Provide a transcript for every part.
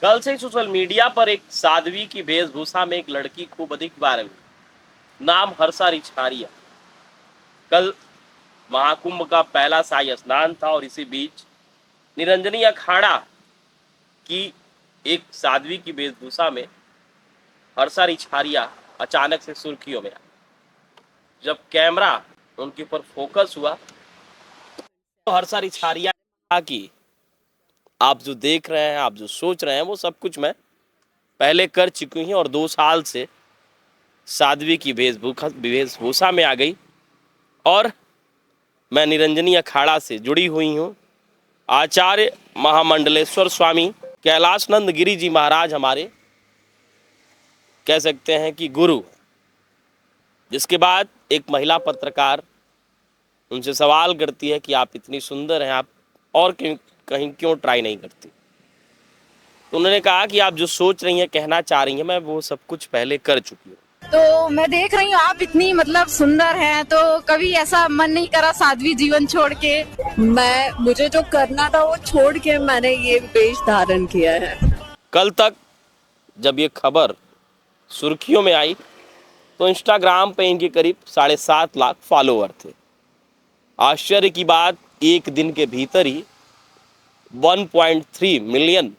कल से social media पर एक साध्वी की वेशभूषा में एक लड़की खूब अधिक वायरल हुई। नाम हर्षा रिछारिया। कल महाकुंभ का पहला शाही स्नान था और इसी बीच निरंजनी अखाड़ा की एक साध्वी की वेशभूषा में हर्षा रिछारिया अचानक से सुर्खियों में आई। जब कैमरा उनके ऊपर फोकस हुआ तो हर्षा रिछारिया ने कहा कि आप जो देख रहे हैं, आप जो सोच रहे हैं, वो सब कुछ मैं पहले कर चुकी हूँ और 2 साल से साध्वी की वेशभूषा में आ गई और मैं निरंजनी अखाड़ा से जुड़ी हुई हूँ। आचार्य महामंडलेश्वर स्वामी कैलाशनंद गिरी जी महाराज हमारे कह सकते हैं कि गुरु। जिसके बाद एक महिला पत्रकार उनसे सवाल करती है कि आप इतनी सुंदर हैं, आप और कहीं क्यों ट्राई नहीं करती। तो उन्होंने कहा कि आप जो सोच रही हैं, कहना चाह रही हैं, मैं वो सब कुछ पहले कर चुकी हूँ। तो मैं देख रही हूँ आप इतनी सुंदर हैं, तो कभी ऐसा मन नहीं करा साध्वी जीवन छोड़ के? मुझे जो करना था वो छोड़ के मैंने ये वेश धारण किया है। कल तक जब ये खबर सुर्खियों में आई तो इंस्टाग्राम पे इनके करीब 7.5 लाख फॉलोअर थे। आश्चर्य की बात, एक दिन के भीतर ही 1.3 मिलियन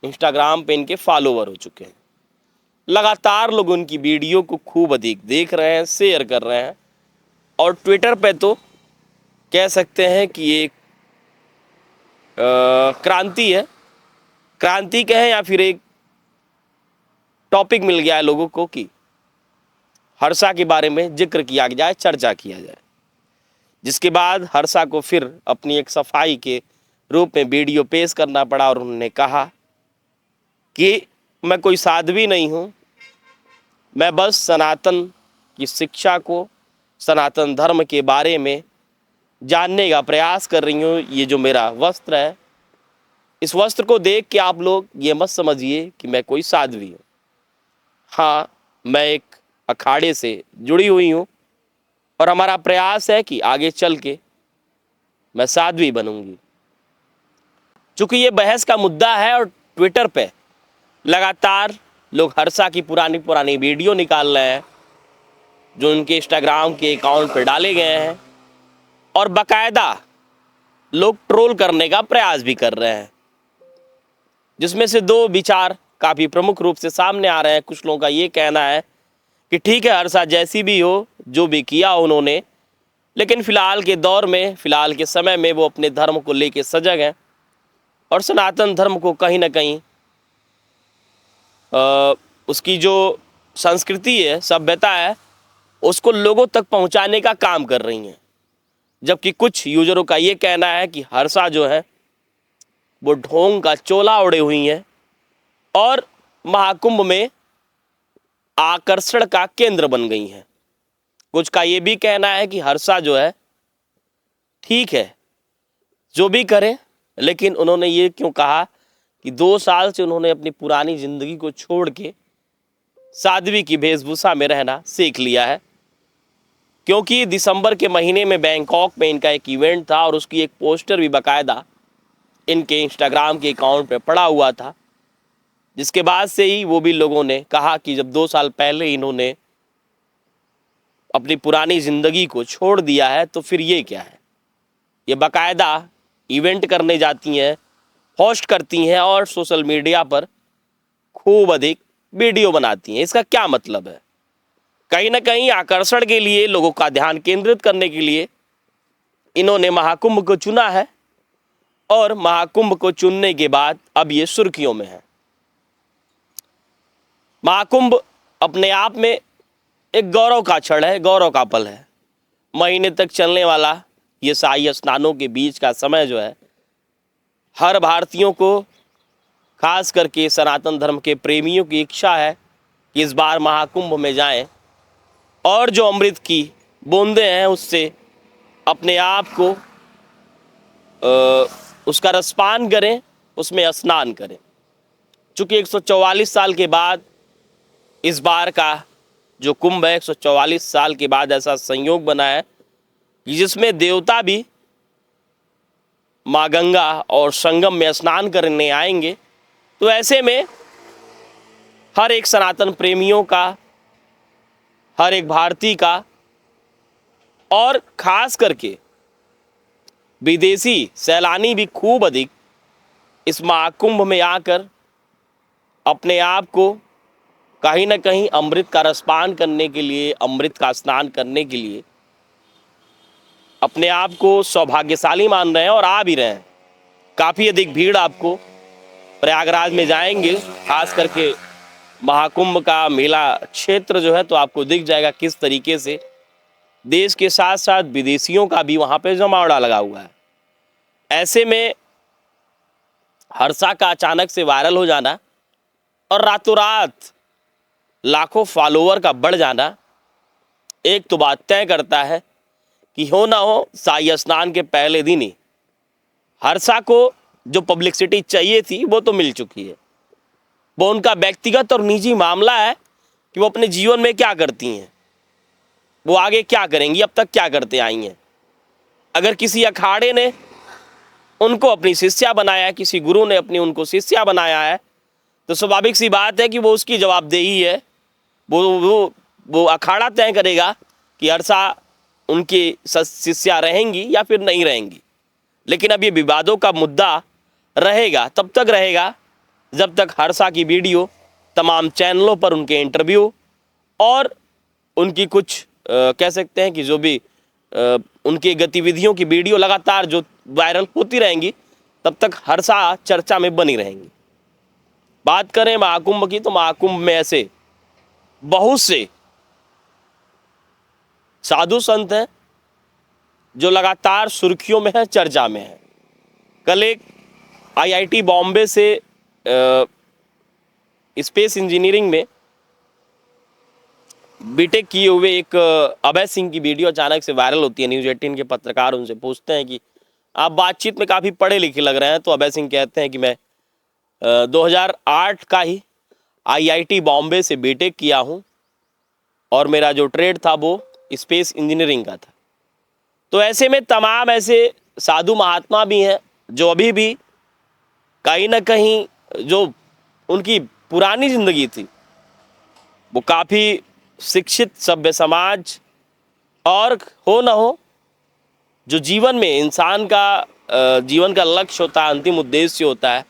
इंस्टाग्राम पे इनके फॉलोअर हो चुके हैं। लगातार लोग उनकी वीडियो को खूब अधिक देख रहे हैं, शेयर कर रहे हैं और ट्विटर पे तो कह सकते हैं कि एक क्रांति है, क्रांति कहें या फिर एक टॉपिक मिल गया है लोगों को कि हर्षा के बारे में जिक्र किया जाए, चर्चा किया जाए। जिसके बाद हर्षा को फिर अपनी एक सफाई के रूप में वीडियो पेश करना पड़ा और उन्होंने कहा कि मैं कोई साध्वी नहीं हूँ, मैं बस सनातन की शिक्षा को, सनातन धर्म के बारे में जानने का प्रयास कर रही हूँ। ये जो मेरा वस्त्र है, इस वस्त्र को देख के आप लोग ये मत समझिए कि मैं कोई साध्वी हूँ। हाँ, मैं एक अखाड़े से जुड़ी हुई हूँ और हमारा प्रयास है कि आगे चल के मैं साध्वी बनूंगी। चूंकि ये बहस का मुद्दा है और ट्विटर पे लगातार लोग हर्षा की पुरानी पुरानी वीडियो निकाल रहे हैं जो उनके इंस्टाग्राम के अकाउंट पर डाले गए हैं और बाकायदा लोग ट्रोल करने का प्रयास भी कर रहे हैं, जिसमें से 2 विचार काफ़ी प्रमुख रूप से सामने आ रहे हैं। कुछ लोगों का ये कहना है कि ठीक है, हर्षा जैसी भी हो, जो भी किया उन्होंने, लेकिन फ़िलहाल के दौर में, फ़िलहाल के समय में वो अपने धर्म को लेके सजग हैं और सनातन धर्म को कहीं ना कहीं उसकी जो संस्कृति है, सभ्यता है, उसको लोगों तक पहुंचाने का काम कर रही हैं। जबकि कुछ यूजरों का ये कहना है कि हर्षा जो है वो ढोंग का चोला ओढ़े हुई हैं और महाकुंभ में आकर्षण का केंद्र बन गई हैं। कुछ का ये भी कहना है कि हर्षा जो है ठीक है, जो भी करें, लेकिन उन्होंने ये क्यों कहा कि 2 साल से उन्होंने अपनी पुरानी जिंदगी को छोड़ के साध्वी की वेशभूषा में रहना सीख लिया है। क्योंकि दिसंबर के महीने में बैंकॉक में इनका एक इवेंट था और उसकी एक पोस्टर भी बाकायदा इनके इंस्टाग्राम के अकाउंट पे पड़ा हुआ था। जिसके बाद से ही वो भी लोगों ने कहा कि जब 2 साल पहले इन्होंने अपनी पुरानी ज़िंदगी को छोड़ दिया है तो फिर ये क्या है। ये बाकायदा इवेंट करने जाती हैं, होस्ट करती हैं और सोशल मीडिया पर खूब अधिक वीडियो बनाती हैं। इसका क्या मतलब है? कहीं ना कहीं आकर्षण के लिए, लोगों का ध्यान केंद्रित करने के लिए इन्होंने महाकुंभ को चुना है और महाकुंभ को चुनने के बाद अब ये सुर्खियों में है। महाकुंभ अपने आप में एक गौरव का क्षण है, गौरव का पल है। महीने तक चलने वाला ये शाही स्नानों के बीच का समय जो है, हर भारतीयों को, खास करके सनातन धर्म के प्रेमियों की इच्छा है कि इस बार महाकुंभ में जाएं और जो अमृत की बूंदें हैं उससे अपने आप को उसका रसपान करें, उसमें स्नान करें। चूँकि 144 साल के बाद इस बार का जो कुंभ है, 144 साल के बाद ऐसा संयोग बना है कि जिसमें देवता भी माँ गंगा और संगम में स्नान करने आएंगे तो ऐसे में हर एक सनातन प्रेमियों का, हर एक भारतीय का, और खास करके विदेशी सैलानी भी खूब अधिक इस महाकुंभ में आकर अपने आप को कहीं ना कहीं अमृत का रसपान करने के लिए, अमृत का स्नान करने के लिए अपने आप को सौभाग्यशाली मान रहे हैं और आ भी रहे हैं। काफ़ी अधिक भीड़ आपको प्रयागराज में जाएंगे, खास करके महाकुंभ का मेला क्षेत्र जो है, तो आपको दिख जाएगा किस तरीके से देश के साथ साथ विदेशियों का भी वहाँ पे जमावड़ा लगा हुआ है। ऐसे में हर्षा का अचानक से वायरल हो जाना और रातों रात लाखों फॉलोवर का बढ़ जाना एक तो बात तय करता है कि हो ना हो शाही स्नान के पहले दिन ही हर्षा को जो पब्लिसिटी चाहिए थी वो तो मिल चुकी है। वो उनका व्यक्तिगत और निजी मामला है कि वो अपने जीवन में क्या करती हैं, वो आगे क्या करेंगी, अब तक क्या करते आई हैं। अगर किसी अखाड़े ने उनको अपनी शिष्या बनाया है, किसी गुरु ने अपनी उनको शिष्या बनाया है, तो स्वाभाविक सी बात है कि वो उसकी जवाबदेही है। वो अखाड़ा तय करेगा कि हर्षा उनकी शिष्या रहेंगी या फिर नहीं रहेंगी। लेकिन अब ये विवादों का मुद्दा रहेगा, तब तक रहेगा जब तक हर्षा की वीडियो तमाम चैनलों पर, उनके इंटरव्यू और उनकी कुछ कह सकते हैं कि जो भी उनकी गतिविधियों की वीडियो लगातार जो वायरल होती रहेंगी, तब तक हर्षा चर्चा में बनी रहेंगी। बात करें महाकुंभ की, तो महाकुंभ में ऐसे बहुत से साधु संत हैं जो लगातार सुर्खियों में है, चर्चा में है। कल एक आईआईटी बॉम्बे से स्पेस इंजीनियरिंग में बीटेक किए हुए एक अभय सिंह की वीडियो अचानक से वायरल होती है। न्यूज़ 18 के पत्रकार उनसे पूछते हैं कि आप बातचीत में काफ़ी पढ़े लिखे लग रहे हैं, तो अभय सिंह कहते हैं कि मैं 2008 का ही आईआईटी बॉम्बे से बीटेक किया हूं और मेरा जो ट्रेड था वो स्पेस इंजीनियरिंग का था। तो ऐसे में तमाम ऐसे साधु महात्मा भी हैं जो अभी भी कहीं ना कहीं जो उनकी पुरानी जिंदगी थी वो काफ़ी शिक्षित सभ्य समाज, और हो ना हो जो जीवन में इंसान का जीवन का लक्ष्य होता है, अंतिम उद्देश्य होता है,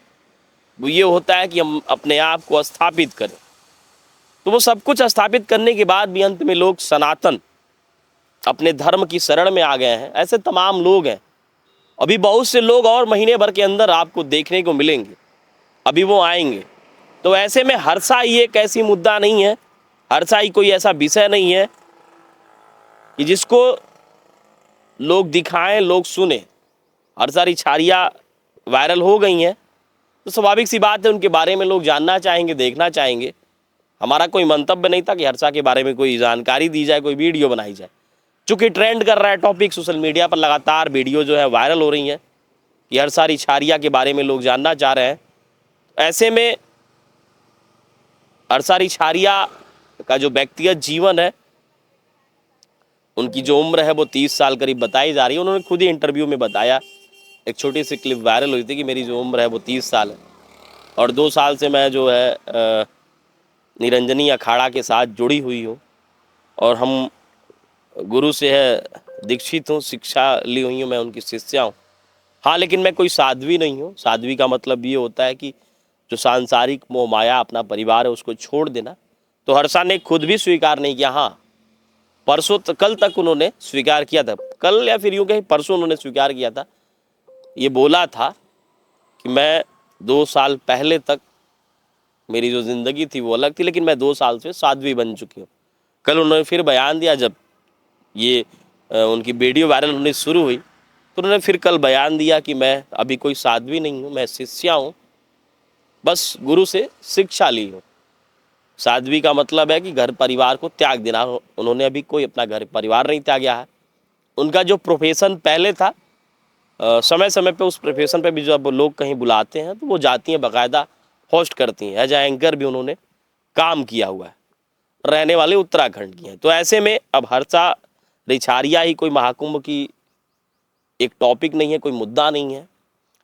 वो ये होता है कि हम अपने आप को स्थापित करें। तो वो सब कुछ स्थापित करने के बाद भी अंत में लोग सनातन अपने धर्म की शरण में आ गए हैं। ऐसे तमाम लोग हैं, अभी बहुत से लोग और महीने भर के अंदर आपको देखने को मिलेंगे, अभी वो आएंगे। तो ऐसे में हर्षा ये एक ऐसी मुद्दा नहीं है, हर्षा ही कोई ऐसा विषय नहीं है कि जिसको लोग दिखाएं, लोग सुने। हर्षा रिछारिया वायरल हो गई हैं, तो स्वाभाविक सी बात है उनके बारे में लोग जानना चाहेंगे, देखना चाहेंगे। हमारा कोई मंतव्य नहीं था कि हर्षा के बारे में कोई जानकारी दी जाए, कोई वीडियो बनाई जाए। चूँकि ट्रेंड कर रहा है टॉपिक, सोशल मीडिया पर लगातार वीडियो जो है वायरल हो रही हैं कि हर्षा रिछारिया के बारे में लोग जानना चाह रहे हैं। ऐसे में हर्षा रिछारिया का जो व्यक्तिगत जीवन है, उनकी जो उम्र है वो 30 साल करीब बताई जा रही है। उन्होंने खुद ही इंटरव्यू में बताया, एक छोटी सी क्लिप वायरल हुई थी कि मेरी जो उम्र है वो 30 साल है और 2 साल से मैं जो है निरंजनी अखाड़ा के साथ जुड़ी हुई हूँ और हम गुरु से है दीक्षित हूँ, शिक्षा ली हुई हूँ, मैं उनकी शिष्या हूँ। हाँ, लेकिन मैं कोई साध्वी नहीं हूँ। साध्वी का मतलब ये होता है कि जो सांसारिक मोह माया अपना परिवार है उसको छोड़ देना। तो हर्षा ने खुद भी स्वीकार नहीं किया। हाँ, परसों कल तक उन्होंने स्वीकार किया था, कल या फिर यूँ कहीं परसों उन्होंने स्वीकार किया था। ये बोला था कि मैं 2 साल पहले तक मेरी जो ज़िंदगी थी वो अलग थी, लेकिन मैं 2 साल से साध्वी बन चुकी हूँ। कल उन्होंने फिर बयान दिया, जब ये उनकी वीडियो वायरल होनी शुरू हुई तो उन्होंने फिर कल बयान दिया कि मैं अभी कोई साध्वी नहीं हूँ, मैं शिष्या हूँ, बस गुरु से शिक्षा ली हूँ। साध्वी का मतलब है कि घर परिवार को त्याग देना। उन्होंने अभी कोई अपना घर परिवार नहीं त्यागा है। उनका जो प्रोफेशन पहले था, समय समय पे उस प्रोफेशन पे भी जब लोग कहीं बुलाते हैं तो वो जाती हैं, बाकायदा होस्ट करती हैं। एज एंकर भी उन्होंने काम किया हुआ है, रहने वाले उत्तराखंड की हैं। तो ऐसे में अब हर्षा रिछारिया ही कोई महाकुंभ की एक टॉपिक नहीं है, कोई मुद्दा नहीं है।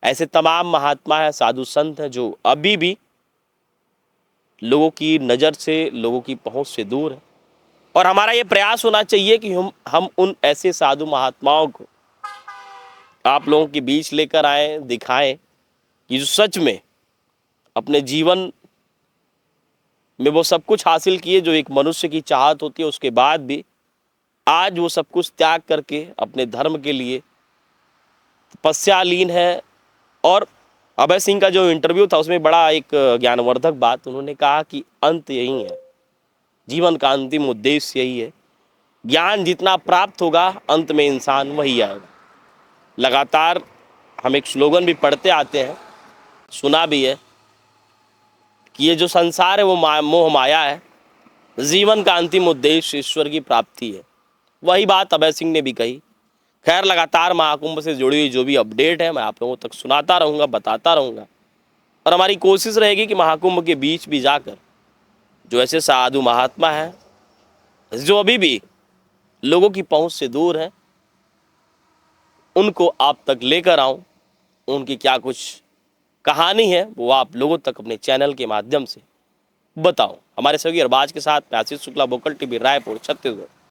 ऐसे तमाम महात्मा हैं, साधु संत हैं जो अभी भी लोगों की नज़र से, लोगों की पहुंच से दूर है। और हमारा ये प्रयास होना चाहिए कि हम उन ऐसे साधु महात्माओं को आप लोगों के बीच लेकर आए, दिखाएं कि जो सच में अपने जीवन में वो सब कुछ हासिल किए जो एक मनुष्य की चाहत होती है, उसके बाद भी आज वो सब कुछ त्याग करके अपने धर्म के लिए तपस्यालीन है। और अभय सिंह का जो इंटरव्यू था उसमें बड़ा एक ज्ञानवर्धक बात उन्होंने कहा कि अंत यही है, जीवन का अंतिम उद्देश्य यही है। ज्ञान जितना प्राप्त होगा अंत में इंसान वही आएगा। लगातार हम एक स्लोगन भी पढ़ते आते हैं, सुना भी है कि ये जो संसार है वो मोह माया है, जीवन का अंतिम उद्देश्य ईश्वर की प्राप्ति है। वही बात अभय सिंह ने भी कही। खैर, लगातार महाकुंभ से जुड़ी हुई जो भी अपडेट है मैं आप लोगों तक सुनाता रहूँगा, बताता रहूँगा। और हमारी कोशिश रहेगी कि महाकुंभ के बीच भी जाकर जो ऐसे साधु महात्मा हैं जो अभी भी लोगों की पहुंच से दूर हैं, उनको आप तक लेकर आऊं, उनकी क्या कुछ कहानी है वो आप लोगों तक अपने चैनल के माध्यम से बताऊं। हमारे सभी अरबाज के साथ मैं आशीष शुक्ला, वोकल टीवी, रायपुर, छत्तीसगढ़।